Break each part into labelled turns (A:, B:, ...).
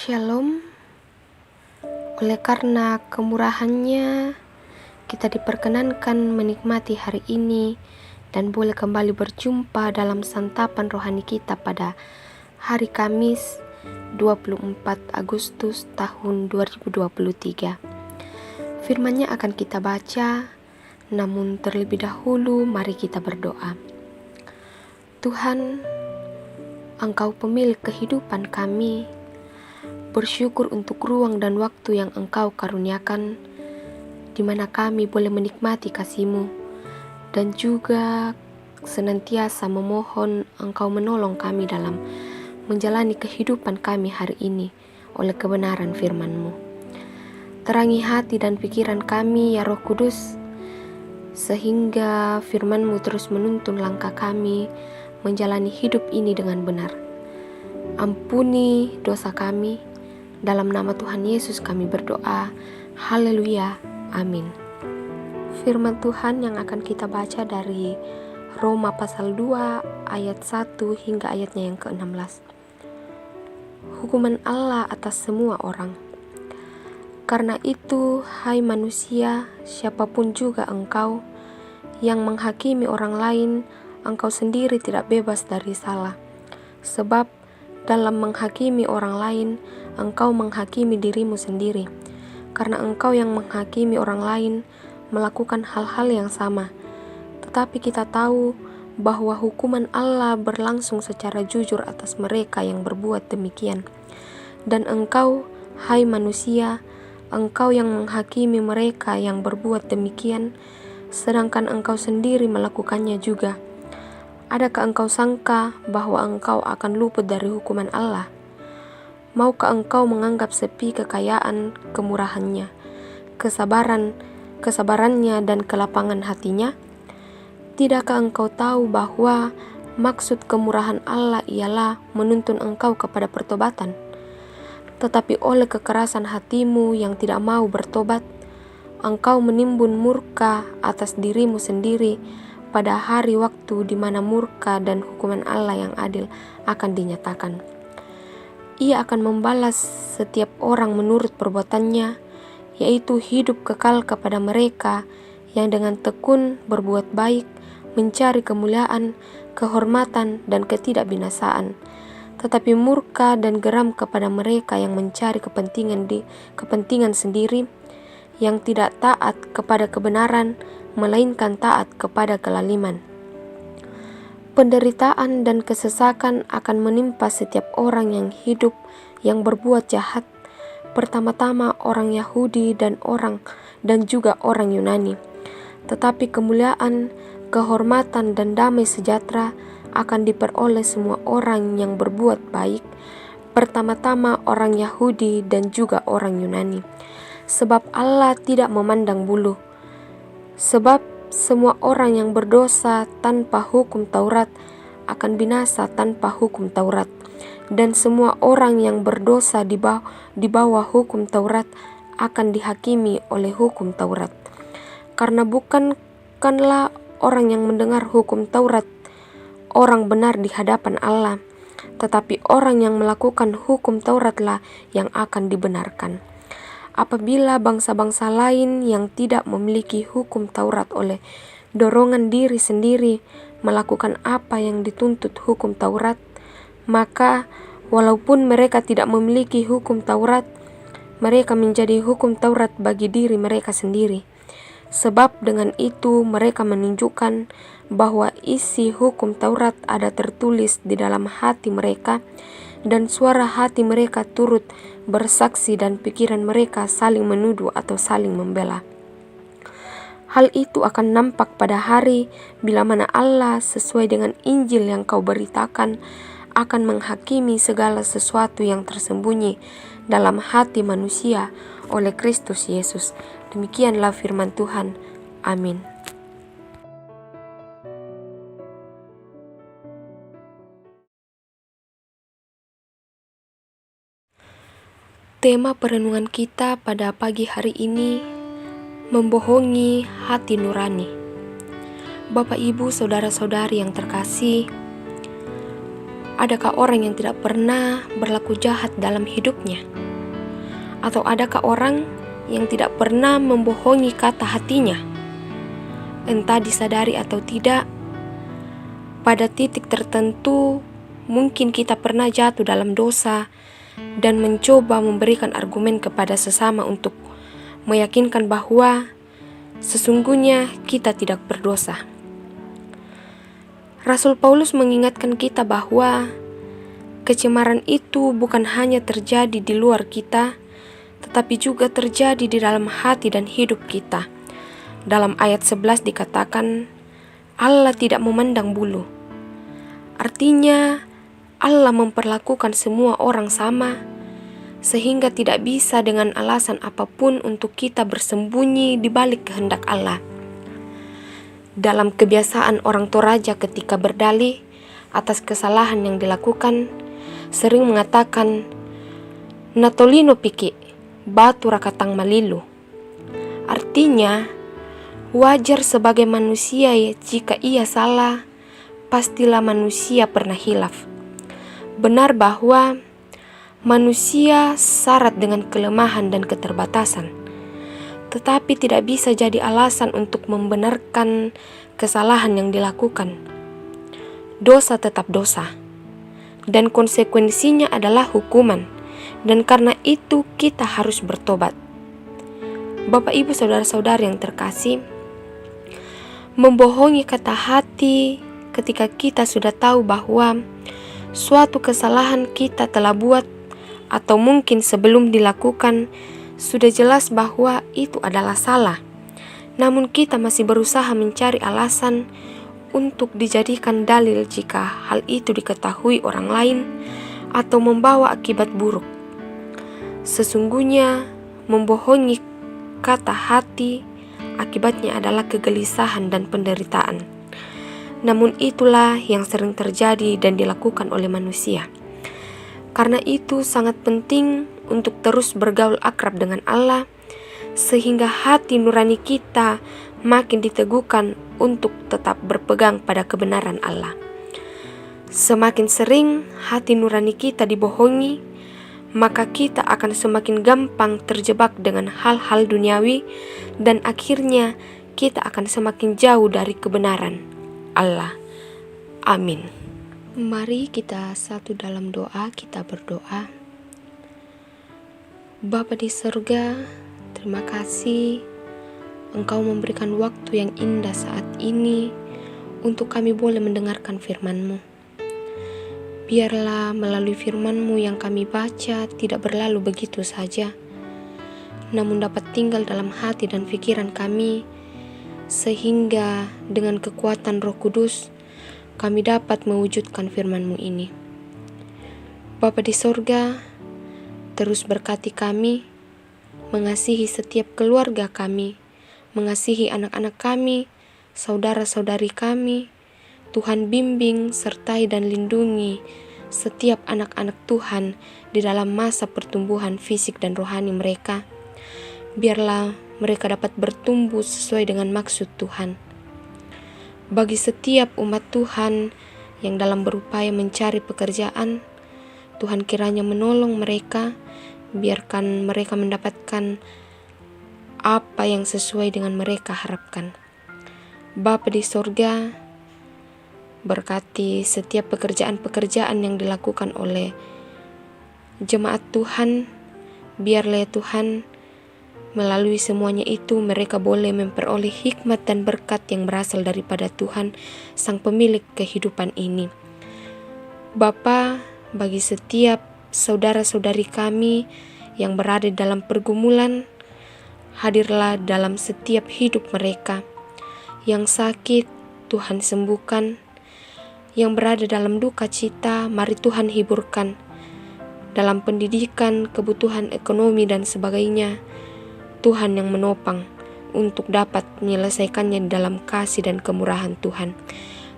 A: Shalom. Oleh karena kemurahan-Nya, kita diperkenankan menikmati hari ini dan boleh kembali berjumpa dalam santapan rohani kita pada hari Kamis 24 Agustus tahun 2023. Firman-Nya akan kita baca, namun terlebih dahulu mari kita berdoa. Tuhan, Engkau pemilik kehidupan kami. Bersyukur untuk ruang dan waktu yang Engkau karuniakan, di mana kami boleh menikmati kasih-Mu, dan juga senantiasa memohon Engkau menolong kami dalam menjalani kehidupan kami hari ini oleh kebenaran firman-Mu. Terangi hati dan pikiran kami, ya Roh Kudus, sehingga firman-Mu terus menuntun langkah kami menjalani hidup ini dengan benar. Ampuni dosa kami. Dalam nama Tuhan Yesus kami berdoa. Haleluya. Amin. Firman Tuhan yang akan kita baca dari Roma pasal 2 ayat 1 hingga ayatnya yang ke-16. Hukuman Allah atas semua orang. Karena itu, hai manusia, siapapun juga engkau yang menghakimi orang lain, engkau sendiri tidak bebas dari salah. Sebab dalam menghakimi orang lain, engkau menghakimi dirimu sendiri, karena engkau yang menghakimi orang lain melakukan hal-hal yang sama. Tetapi kita tahu bahwa hukuman Allah berlangsung secara jujur atas mereka yang berbuat demikian. Dan engkau, hai manusia, engkau yang menghakimi mereka yang berbuat demikian, sedangkan engkau sendiri melakukannya juga. Adakah engkau sangka bahwa engkau akan luput dari hukuman Allah? Maukah engkau menganggap sepi kekayaan kemurahan-Nya, kesabarannya dan kelapangan hatinya? Tidakkah engkau tahu bahwa maksud kemurahan Allah ialah menuntun engkau kepada pertobatan? Tetapi oleh kekerasan hatimu yang tidak mau bertobat, engkau menimbun murka atas dirimu sendiri pada hari waktu di mana murka dan hukuman Allah yang adil akan dinyatakan. Ia akan membalas setiap orang menurut perbuatannya, yaitu hidup kekal kepada mereka yang dengan tekun berbuat baik, mencari kemuliaan, kehormatan, dan ketidakbinasaan. Tetapi murka dan geram kepada mereka yang mencari kepentingan sendiri, yang tidak taat kepada kebenaran, melainkan taat kepada kelaliman. Penderitaan dan kesesakan akan menimpa setiap orang yang hidup yang berbuat jahat, pertama-tama orang Yahudi dan juga orang Yunani. Tetapi kemuliaan, kehormatan dan damai sejahtera akan diperoleh semua orang yang berbuat baik, pertama-tama orang Yahudi dan juga orang Yunani. Sebab Allah tidak memandang bulu. Sebab semua orang yang berdosa tanpa hukum Taurat akan binasa tanpa hukum Taurat, dan semua orang yang berdosa di bawah hukum Taurat akan dihakimi oleh hukum Taurat. Karena bukanlah orang yang mendengar hukum Taurat orang benar di hadapan Allah, tetapi orang yang melakukan hukum Tauratlah yang akan dibenarkan. Apabila bangsa-bangsa lain yang tidak memiliki hukum Taurat oleh dorongan diri sendiri melakukan apa yang dituntut hukum Taurat, maka walaupun mereka tidak memiliki hukum Taurat, mereka menjadi hukum Taurat bagi diri mereka sendiri. Sebab dengan itu mereka menunjukkan bahwa isi hukum Taurat ada tertulis di dalam hati mereka, dan suara hati mereka turut bersaksi dan pikiran mereka saling menuduh atau saling membela. Hal itu akan nampak pada hari bila mana Allah sesuai dengan Injil yang kau beritakan akan menghakimi segala sesuatu yang tersembunyi dalam hati manusia oleh Kristus Yesus. Demikianlah firman Tuhan. Amin. Tema perenungan kita pada pagi hari ini, membohongi hati nurani. Bapak, Ibu, saudara-saudari yang terkasih, adakah orang yang tidak pernah berlaku jahat dalam hidupnya? Atau adakah orang yang tidak pernah membohongi kata hatinya? Entah disadari atau tidak, pada titik tertentu mungkin kita pernah jatuh dalam dosa dan mencoba memberikan argumen kepada sesama untuk meyakinkan bahwa sesungguhnya kita tidak berdosa. Rasul Paulus mengingatkan kita bahwa kecemaran itu bukan hanya terjadi di luar kita, tetapi juga terjadi di dalam hati dan hidup kita. Dalam ayat 11 dikatakan, Allah tidak memandang bulu. Artinya, Allah memperlakukan semua orang sama, sehingga tidak bisa dengan alasan apapun untuk kita bersembunyi di balik kehendak Allah. Dalam kebiasaan orang Toraja ketika berdalih atas kesalahan yang dilakukan, sering mengatakan, Natolino piki, batu rakatang malilu. Artinya, wajar sebagai manusia jika ia salah, pastilah manusia pernah hilaf. Benar bahwa manusia syarat dengan kelemahan dan keterbatasan, tetapi tidak bisa jadi alasan untuk membenarkan kesalahan yang dilakukan. Dosa tetap dosa, dan konsekuensinya adalah hukuman, dan karena itu kita harus bertobat. Bapak, Ibu, saudara-saudari yang terkasih, membohongi kata hati ketika kita sudah tahu bahwa suatu kesalahan kita telah buat atau mungkin sebelum dilakukan sudah jelas bahwa itu adalah salah, namun kita masih berusaha mencari alasan untuk dijadikan dalil jika hal itu diketahui orang lain atau membawa akibat buruk. Sesungguhnya membohongi kata hati akibatnya adalah kegelisahan dan penderitaan. Namun itulah yang sering terjadi dan dilakukan oleh manusia. Karena itu sangat penting untuk terus bergaul akrab dengan Allah, sehingga hati nurani kita makin diteguhkan untuk tetap berpegang pada kebenaran Allah. Semakin sering hati nurani kita dibohongi, maka kita akan semakin gampang terjebak dengan hal-hal duniawi dan akhirnya kita akan semakin jauh dari kebenaran Allah. Amin. Mari kita satu dalam doa, kita berdoa. Bapa di surga, terima kasih Engkau memberikan waktu yang indah saat ini untuk kami boleh mendengarkan firman-Mu. Biarlah melalui firman-Mu yang kami baca tidak berlalu begitu saja, namun dapat tinggal dalam hati dan pikiran kami, sehingga dengan kekuatan Roh Kudus kami dapat mewujudkan firman-Mu ini. Bapa di sorga, terus berkati kami, mengasihi setiap keluarga kami, mengasihi anak-anak kami, saudara-saudari kami. Tuhan bimbing, sertai dan lindungi setiap anak-anak Tuhan di dalam masa pertumbuhan fisik dan rohani mereka. Biarlah mereka dapat bertumbuh sesuai dengan maksud Tuhan. Bagi setiap umat Tuhan yang dalam berupaya mencari pekerjaan, Tuhan kiranya menolong mereka, biarkan mereka mendapatkan apa yang sesuai dengan mereka harapkan. Bapa di sorga, berkati setiap pekerjaan-pekerjaan yang dilakukan oleh jemaat Tuhan. Biarlah ya Tuhan, melalui semuanya itu mereka boleh memperoleh hikmat dan berkat yang berasal daripada Tuhan, Sang Pemilik kehidupan ini. Bapa, bagi setiap saudara-saudari kami yang berada dalam pergumulan, hadirlah dalam setiap hidup mereka. Yang sakit, Tuhan sembuhkan. Yang berada dalam duka cita, mari Tuhan hiburkan. Dalam pendidikan, kebutuhan ekonomi dan sebagainya, Tuhan yang menopang untuk dapat menyelesaikannya dalam kasih dan kemurahan Tuhan.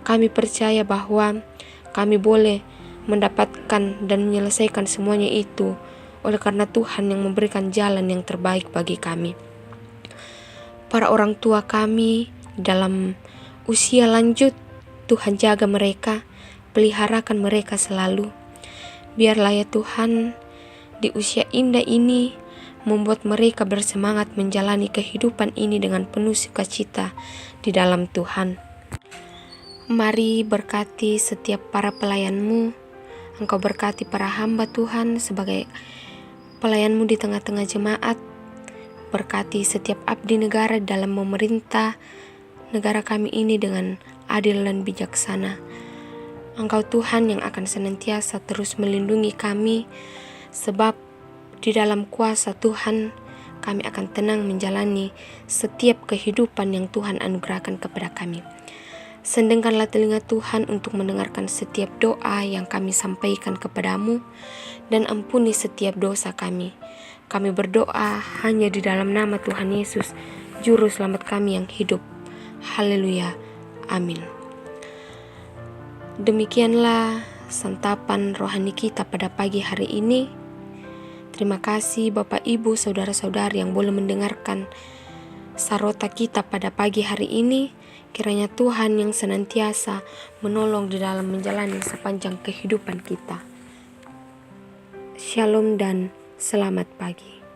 A: Kami percaya bahwa kami boleh mendapatkan dan menyelesaikan semuanya itu oleh karena Tuhan yang memberikan jalan yang terbaik bagi kami. Para orang tua kami dalam usia lanjut, Tuhan jaga mereka, peliharakan mereka selalu. Biarlah ya Tuhan, di usia indah ini membuat mereka bersemangat menjalani kehidupan ini dengan penuh sukacita di dalam Tuhan. Mari berkati setiap para pelayan-Mu. Engkau berkati para hamba Tuhan sebagai pelayan-Mu di tengah-tengah jemaat. Berkati setiap abdi negara dalam memerintah negara kami ini dengan adil dan bijaksana. Engkau Tuhan yang akan senantiasa terus melindungi kami, sebab di dalam kuasa Tuhan kami akan tenang menjalani setiap kehidupan yang Tuhan anugerahkan kepada kami. Sendengkanlah telinga Tuhan untuk mendengarkan setiap doa yang kami sampaikan kepadamu, dan ampuni setiap dosa kami. Kami berdoa hanya di dalam nama Tuhan Yesus, Juru Selamat kami yang hidup. Haleluya. Amin. Demikianlah santapan rohani kita pada pagi hari ini. Terima kasih Bapak, Ibu, Saudara-saudari yang boleh mendengarkan sarota kita pada pagi hari ini. Kiranya Tuhan yang senantiasa menolong di dalam menjalani sepanjang kehidupan kita. Shalom dan selamat pagi.